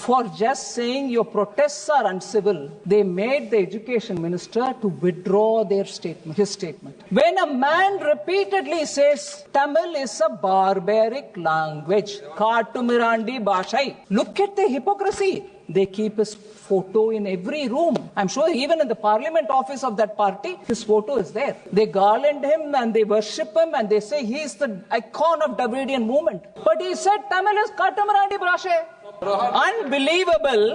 for just saying your protests are uncivil, they made the education minister to withdraw his statement. When a man repeatedly says Tamil is a barbaric language, Katumirandi Bhashai, look at the hypocrisy. They keep his photo in every room. I'm sure even in the parliament office of that party, his photo is there. They garland him and they worship him and they say he is the icon of Dravidian movement. But he said Tamil is Katumirandi Bhashai. Unbelievable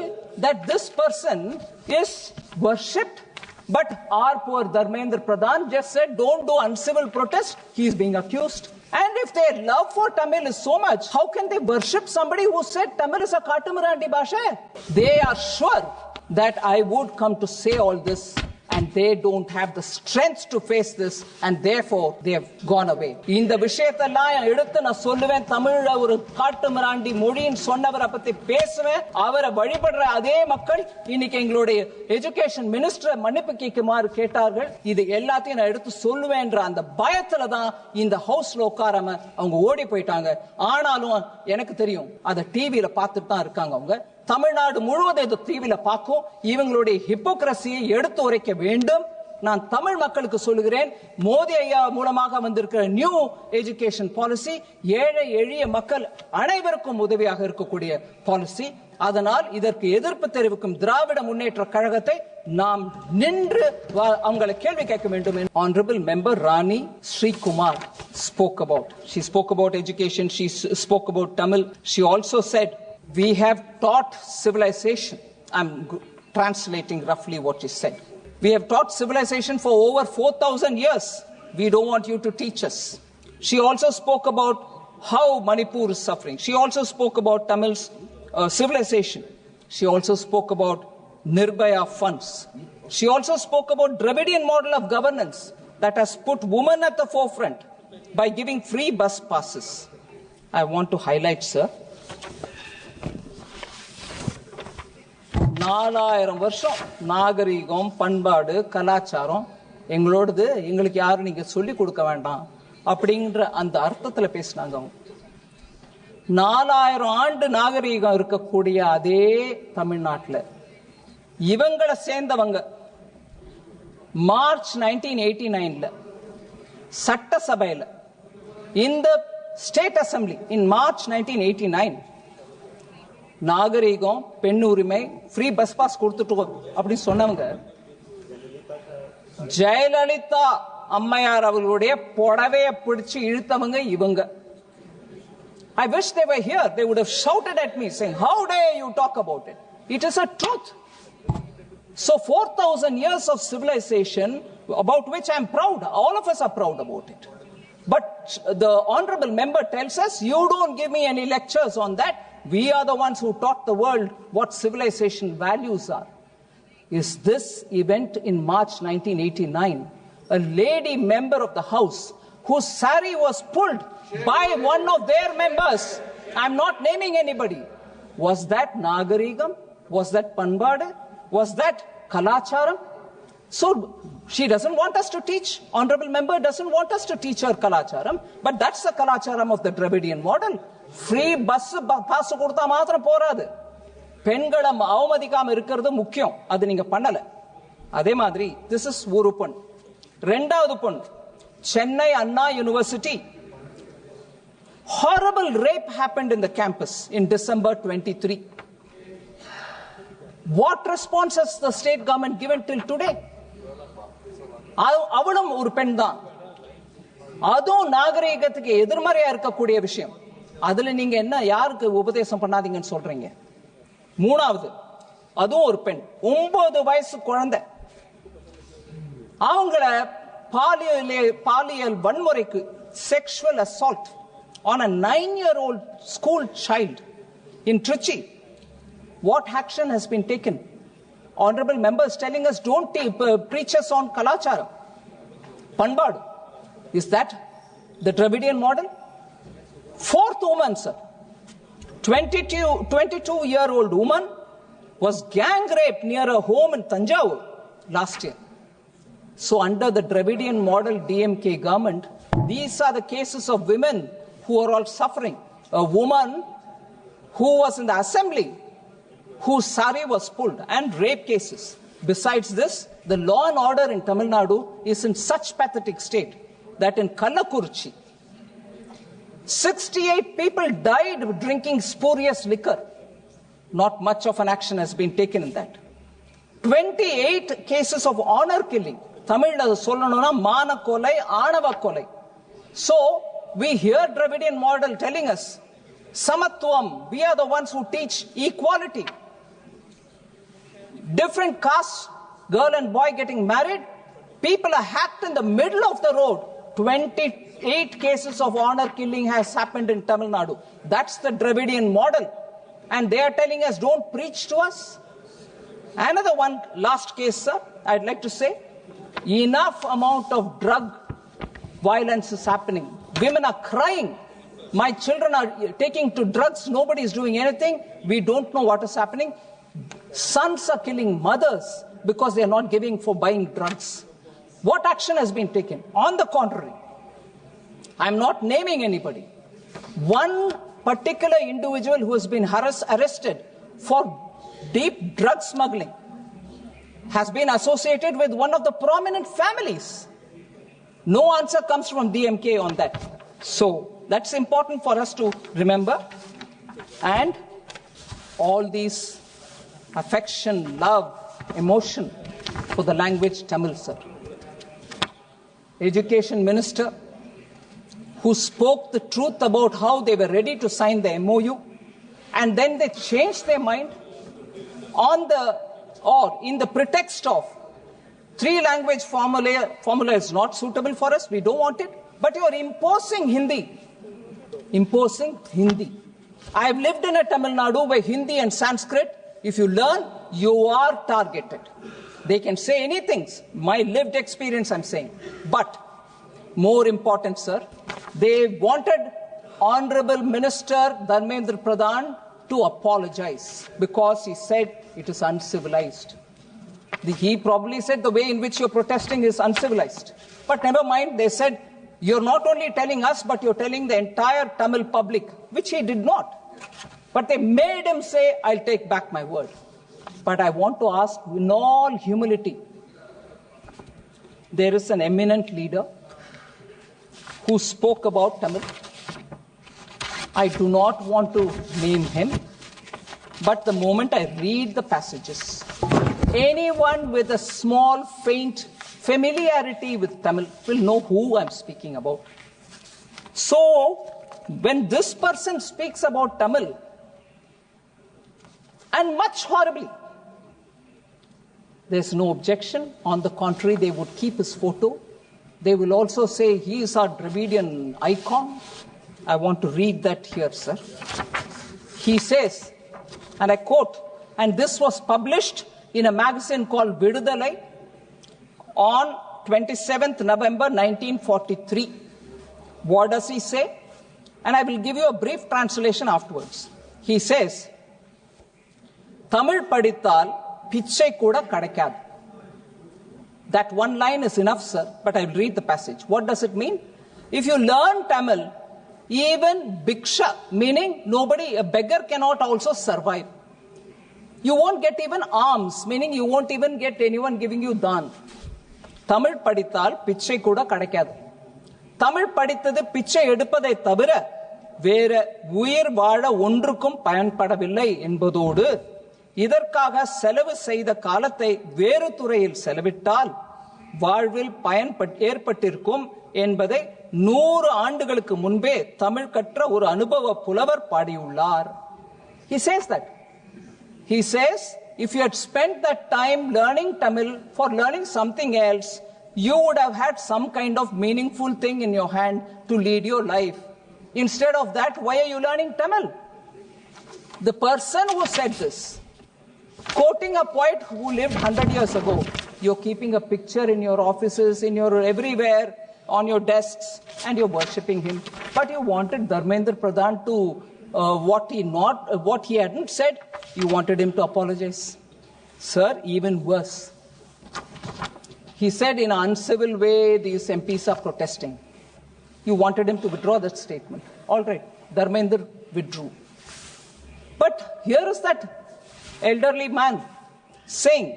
that this person is worshipped, but our poor Dharmendra Pradhan just said don't do uncivil protest. He is being accused. And if their love for Tamil is so much, how can they worship somebody who said Tamil is a Katumirandi Bhasha? They are sure that I would come to say all this, and they don't have the strength to face this, and therefore they have gone away. இந்த விஷயத்தெல்லாம் எடுத்து நான் சொல்லுவேன், தமிழ்ல ஒரு காட்டுமிராண்டி மொழின்னு சொன்னவரை பத்தி பேசுவேன். அவரை வழிபடுற அதே மக்கள் இன்னைக்கு எங்களுடைய எஜுகேஷன் மினிஸ்டரை மன்னிப்பு கேட்குமாறு கேட்டார்கள். இது எல்லாத்தையும் நான் எடுத்து சொல்லுவேன்ற அந்த பயத்துல தான் இந்த ஹவுஸ்ல உட்காராம அவங்க ஓடி போயிட்டாங்க. ஆனாலும் எனக்கு தெரியும், அதை டிவியில பார்த்துட்டு தான் இருக்காங்க. அவங்க தமிழ்நாடு முழுவதும் இந்த டிவியில பார்க்கும். இவங்களுடைய ஹிப்போக்ரசியை எடுத்து உரைக்க வேண்டும். நான் தமிழ் மக்களுக்கு சொல்லுகிறேன், மோடி ஐயா மூலமாக வந்திருக்கிற நியூ எஜுகேஷன் பாலிசி ஏழை எளிய மக்கள் அனைவருக்கும் உதவியாக இருக்கக்கூடிய பாலிசி. அதனால் இதற்கு எதிர்ப்பு தெரிவிக்கும் திராவிட முன்னேற்ற கழகத்தை நாம் நின்று அவங்களை கேள்வி கேட்க வேண்டும். Honorable Member Rani Sri Kumar spoke about education. She spoke about Tamil. She also said we have taught civilization. I'm translating roughly what she said. We have taught civilization for over 4,000 years. We don't want you to teach us. She also spoke about how Manipur is suffering. She also spoke about Tamil's civilization. She also spoke about Nirbhaya funds. She also spoke about Dravidian model of governance that has put women at the forefront by giving free bus passes. I want to highlight, sir, 4000 வருஷம் நாகரிகம், பண்பாடு, கலாச்சாரம் எங்களோடது, எங்களுக்கு யாரும் நீங்க சொல்லி கொடுக்க வேண்டாம் அப்படிங்கிற அந்த அர்த்தத்துல பேசினாங்க. 4000 ஆண்டு நாகரிகம் இருக்கக்கூடிய அதே தமிழ்நாட்டில் இவங்களை சேர்ந்தவங்க மார்ச் 1989 சட்டசபையில் இந்த ஸ்டேட் அசம்பிளி இன் மார்ச் 1989 நாகரிகம், பெண் உரிமை, ஃப்ரீ பஸ் பாஸ் கொடுத்துட்டு அப்படின்னு சொன்னவங்க ஜெயலலிதா அம்மையார் அவர்களுடைய புடவையை பிடிச்சு இழுத்தவங்க இவங்க. I wish they were here. They would have shouted at me saying, how dare you talk about it? It is a truth. So 4,000 years of civilization about which I am proud. All of us are proud about it. But the honorable member tells us, you don't give me any lectures on that. We are the ones who taught the world what civilization values are. Is this event in March 1989, a lady member of the House whose sari was pulled by one of their members, I'm not naming anybody, was that Nagarigam? Was that Panbade? Was that Kalacharam? So she doesn't want us to teach. Honorable member doesn't want us to teach her Kalacharam, but that's the Kalacharam of the Dravidian model. Free bus pass கொடுத்தா மாத்திரம் போராது, பெண்களை அவமதிக்காம இருக்கிறது முக்கியம். அது நீங்க பண்ணல. அதே மாதிரி this is ஒரு பொண். ரெண்டாவது பொண், சென்னை அண்ணா university, horrible rape happened in the campus in December 23. What response has the state government given till today? அவளும் ஒரு பெண் தான். அதுவும் நாகரிகத்துக்கு எதிர்மறையா இருக்கக்கூடிய விஷயம். அதுல நீங்க என்ன யாருக்கு உபதேசம் பண்ணாதீங்கன்னு சொல்றீங்க? மூணாவது, அதுவும் ஒரு பெண், 9 வயசு குழந்தை, அவங்கள பாலியல் வன்முறைக்கு, sexual assault on a 9-year-old school child in Trichy. What action has been taken? Honorable members telling us don't preach us on Kalacharam, Panbad. Is that the Dravidian model? Fourth woman, sir, 22-year-old woman was gang raped near a home in Tanjavur last year. So under the Dravidian model DMK government, these are the cases of women who are all suffering. A woman who was in the assembly whose sari was pulled, and rape cases. Besides this, the law and order in Tamil Nadu is in such pathetic state that in Kallakurchi, 68 people died drinking spurious liquor. Not much of an action has been taken in that. 28 cases of honor killing. Tamil sollanona mana kolai, anava kolai. So, we hear Dravidian model telling us, Samatvam, we are the ones who teach equality. Different castes, girl and boy getting married, people are hacked in the middle of the road. 28 cases of honor killing has happened in Tamil Nadu. That's the Dravidian model. And they are telling us, don't preach to us. Another one, last case, sir, I'd like to say, enough amount of drug violence is happening. Women are crying. My children are taking to drugs. Nobody is doing anything. We don't know what is happening. Sons are killing mothers because they are not giving for buying drugs. What action has been taken? On the contrary, I'm not naming anybody. One particular individual who has been arrested for deep drug smuggling has been associated with one of the prominent families. No answer comes from DMK on that. So that's important for us to remember. And all these affection, love, emotion for the language Tamil, sir. Education Minister who spoke the truth about how they were ready to sign the MOU and then they changed their mind in the pretext of 3-language formula is not suitable for us, we don't want it, but you are imposing Hindi. I have lived in a Tamil Nadu where Hindi and Sanskrit, if you learn, you are targeted. They can say anything, my lived experience I'm saying. But more important, sir, they wanted Honorable Minister Dharmendra Pradhan to apologize because he said it is uncivilized. He probably said the way in which you're protesting is uncivilized. But never mind, they said, you're not only telling us, but you're telling the entire Tamil public, which he did not. But they made him say, I'll take back my word. But I want to ask, in all humility, there is an eminent leader who spoke about Tamil. I do not want to name him, but the moment I read the passages, anyone with a small, faint familiarity with Tamil will know who I'm speaking about. So, when this person speaks about Tamil, and much horribly, there's no objection. On the contrary, they would keep his photo. They will also say he is our Dravidian icon. I want to read that here, sir. He says, and I quote, and this was published in a magazine called Vidudalai on 27th November 1943. What does he say? And I will give you a brief translation afterwards. He says, Tamil padithal pichai kuda kadakad. That one line is enough, sir, but I will read the passage. What does it mean? If you learn Tamil, even bhiksha, meaning nobody, a beggar cannot also survive. You won't get even alms, meaning you won't even get anyone giving you dhan. Tamil padithal pichai kuda kadakad. Tamil padithadu pichai edupadai thavira vera uyir vaazha ondrukkum payanpadavillai என்பதோடு இதற்காக செலவு செய்த காலத்தை வேறு துறையில் செலவிட்டால் வாழ்வில் பயன் ஏற்பட்டிருக்கும் என்பதை 100 ஆண்டுகளுக்கு முன்பே தமிழ் கற்ற ஒரு அனுபவ புலவர் பாடியுள்ளார். He says that. He says, if you had spent that time learning Tamil for learning something else, you would have had some kind of meaningful thing in your hand to lead your life. Instead of that, why are you learning Tamil? The person who said this, quoting a poet who lived 100 years ago, you're keeping a picture in your offices, in your everywhere, on your desks, and you're worshipping him. But you wanted Dharmendra Pradhan to, what he hadn't said, you wanted him to apologize. Sir, even worse. He said in an uncivil way, these MPs are protesting. You wanted him to withdraw that statement. All right, Dharmendra withdrew. But here is that elderly man saying,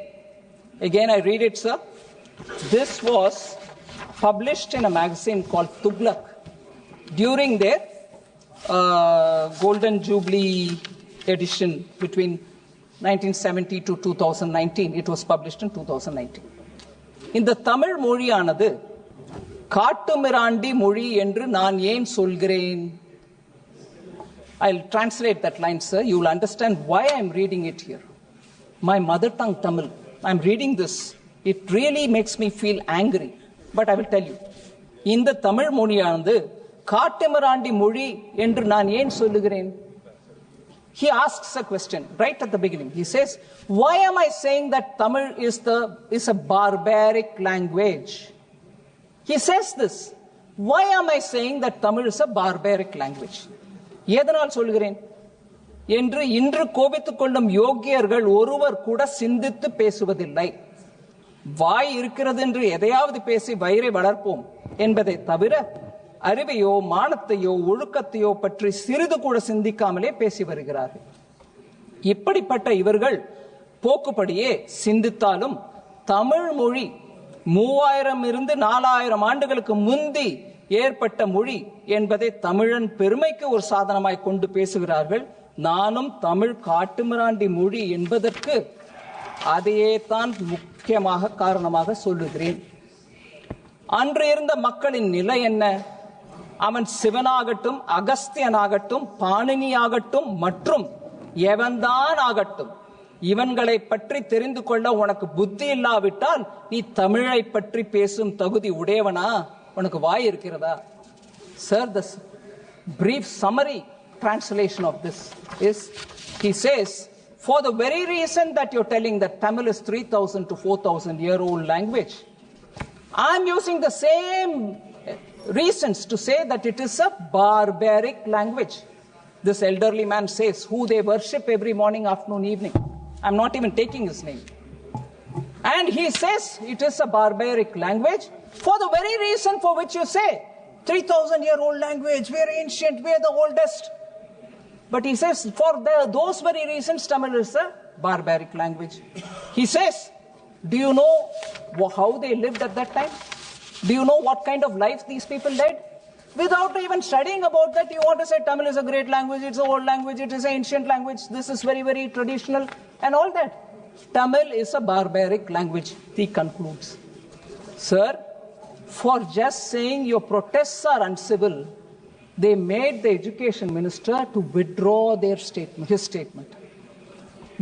again I read it, sir. This was published in a magazine called Tughlaq during their Golden Jubilee edition between 1970 to 2019. It was published in 2019. இந்த தமிழ் மொழியானது காட்டுமிராண்டி மொழி என்று நான் ஏன் சொல்கிறேன்? I'll translate that line, sir. You will understand why I'm reading it here. My mother tongue Tamil. I'm reading this. It really makes me feel angry. But I will tell you. இந்த தமிழ் மொழியானது காட்டுமிராண்டி மொழி என்று நான் ஏன் சொல்லுகிறேன்? He asks a question right at the beginning. He says, why am I saying that Tamil is a barbaric language? He says this. Why am I saying that Tamil is a barbaric language? எதனால் சொல்கிறேன் என்று இன்று கோபித்துக் கொள்ளும் யோகியர்கள் ஒருவர் கூட சிந்தித்து பேசுவதில்லை. வாய் இருக்கிறது என்று எதையாவது பேசி வயிறை வளர்ப்போம் என்பதை தவிர அறிவையோ மானத்தையோ ஒழுக்கத்தையோ பற்றி சிறிது கூட சிந்திக்காமலே பேசி வருகிறார்கள். இப்படிப்பட்ட இவர்கள் போக்குப்படியே சிந்தித்தாலும் தமிழ் மொழி 3000 இருந்து 4000 ஆண்டுகளுக்கு முந்தி ஏற்பட்ட மொழி என்பதை தமிழன் பெருமைக்கு ஒரு சாதனமாய் கொண்டு பேசுகிறார்கள். நானும் தமிழ் காட்டுமிராண்டி மொழி என்பதற்கு அதையே தான் முக்கியமாக காரணமாக சொல்லுகிறேன். அன்று இருந்த மக்களின் நிலை என்ன? அவன் சிவனாகட்டும், அகஸ்தியனாகட்டும், பாணினியாகட்டும் மற்றும் எவன்தான் ஆகட்டும், இவன்களை பற்றி தெரிந்து கொள்ள உனக்கு புத்தி இல்லாவிட்டால் நீ தமிழை பற்றி பேசும் தகுதி உடையவனா? உனக்கு வாய் இருக்கிறதா? Sir, the brief summary translation of this is, he says, for the very reason that you're telling that Tamil is 3000 to 4000 year old language, I'm using the same reasons to say that it is a barbaric language. This elderly man says, who they worship every morning, afternoon, evening. I'm not even taking his name. And he says it is a barbaric language for the very reason for which you say 3000 year old language, we are ancient, we are the oldest. But he says for those very reasons Tamil is a barbaric language. He says, do you know how they lived at that time? Do you know what kind of life these people led? Without even studying about that, you want to say Tamil is a great language, it's an old language, it is an ancient language, this is very, very traditional and all that. Tamil is a barbaric language, he concludes. Sir, for just saying your protests are uncivil, they made the education minister to withdraw their statement, his statement.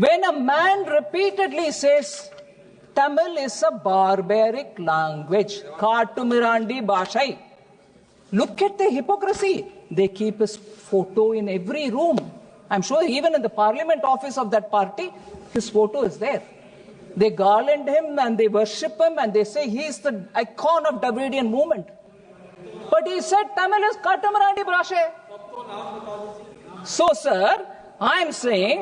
When a man repeatedly says Tamil is a barbaric language, Kaatumirandi Bhashai, look at the hypocrisy. They keep his photo in every room. I'm sure even in the parliament office of that party, his photo is there. They garland him and they worship him and they say he is the icon of Dravidian movement. But he said Tamil is Kaatumirandi Bhashai. So, sir, I'm saying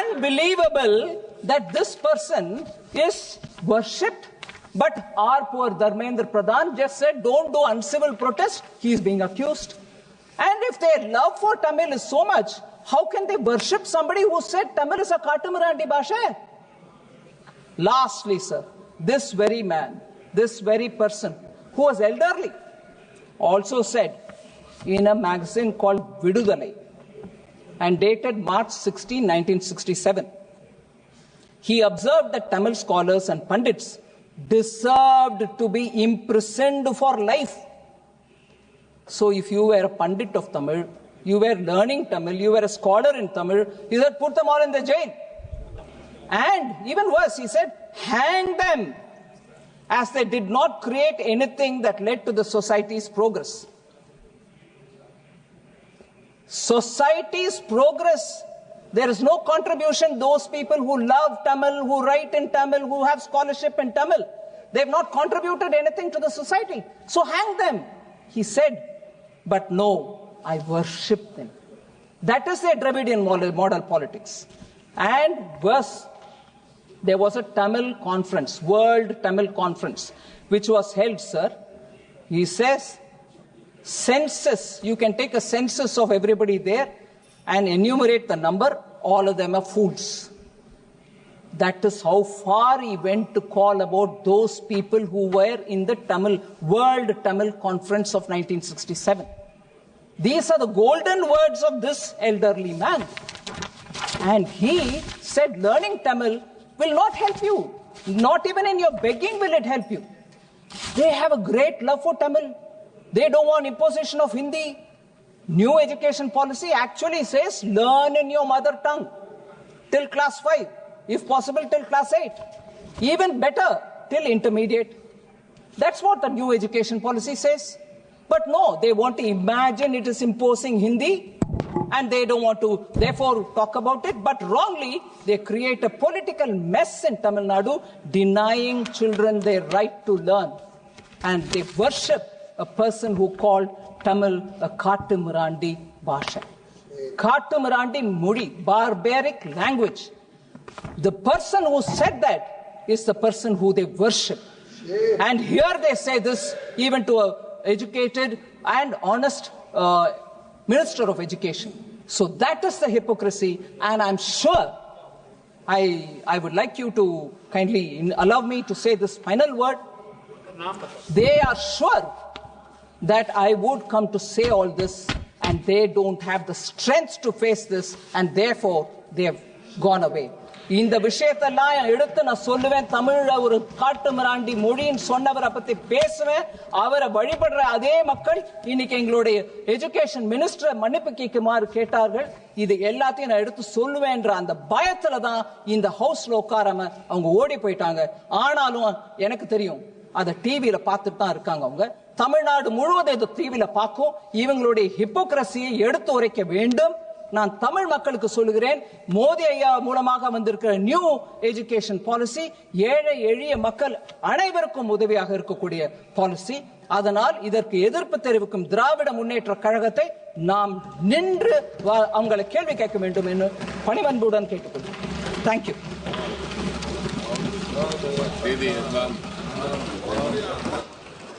unbelievable that this person is worshipped, but our poor Dharmendra Pradhan just said don't do uncivil protest. He is being accused. And if their love for Tamil is so much, how can they worship somebody who said Tamil is a Kaatumirandi Bhashai? Lastly, sir, this very man, this very person who was elderly also said in a magazine called Vidudalai and dated March 16, 1967, he observed that Tamil scholars and pundits deserved to be imprisoned for life. So if you were a pandit of Tamil, you were learning Tamil, you were a scholar in Tamil, he said put them all in the jail. And even worse, he said hang them, as they did not create anything that led to the society's progress. Society's progress, there is no contribution. Those people who love Tamil, who write in Tamil, who have scholarship in Tamil, they have not contributed anything to the society. So hang them, he said. But no, I worship them. That is their Dravidian model politics. And worse, there was a Tamil conference, World Tamil Conference, which was held, sir. He says, census, you can take a census of everybody there and enumerate the number all of them are fools. That is how far he went to call about those people who were in the World Tamil Conference of 1967. These are the golden words of this elderly man. And he said learning Tamil will not help you. Not even in your begging will it help you. They have a great love for Tamil. They don't want imposition of Hindi. New education policy actually says learn in your mother tongue till class 5. If possible, till class 8. Even better, till intermediate. That's what the new education policy says. But no, they want to imagine it is imposing Hindi, and they don't want to, therefore, talk about it. But wrongly, they create a political mess in Tamil Nadu, denying children their right to learn. And they worship a person who called Tamil a Kattumirandi Bhasha. Kattumirandi Mudi, barbaric language. The person who said that is the person who they worship. And here they say this even to an educated and honest Minister of Education. So that is the hypocrisy, and I'm sure I would like you to kindly allow me to say this final word. They are sure that I would come to say all this, and they don't have the strength to face this, and therefore they have gone away. இந்த விஷயத்தெல்லாம் எடுத்து நான் சொல்லுவேன். தமிழ்ல ஒரு காட்டுமிராண்டி மொழின்னு சொன்னவரை பத்தி பேசுவேன். அவரை வழிபடுற அதே மக்கள் இன்னைக்கு எங்களுடைய எஜுகேஷன் மினிஸ்டரை மன்னிப்பு கேட்குமாறு கேட்டார்கள். இது எல்லாத்தையும் நான் எடுத்து சொல்லுவேன்ற அந்த பயத்துல தான் இந்த ஹவுஸ்ல உட்காராம அவங்க ஓடி போயிட்டாங்க. ஆனாலும் எனக்கு தெரியும், அதை டிவியில பார்த்துட்டு தான் இருக்காங்க. அவங்க தமிழ்நாடு முழுவதும் இது டிவியில பார்க்கும். இவங்களுடைய ஹிப்போக்ரசியை எடுத்து உரைக்க வேண்டும். நான் தமிழ் மக்களுக்கு சொல்லுகிறேன், மோடி ஐயா மூலமாக வந்திருக்கிற நியூ எஜுகேஷன் பாலிசி ஏழை எளிய மக்கள் அனைவருக்கும் உதவியாக இருக்கக்கூடிய பாலிசி. அதனால் இதற்கு எதிர்ப்பு தெரிவிக்கும் திராவிட முன்னேற்ற கழகத்தை நாம் நின்று அவங்களை கேள்வி கேட்க வேண்டும் என்று பணிவன்புடன் கேட்டுக்கொள்கிறேன். தேங்க்யூ.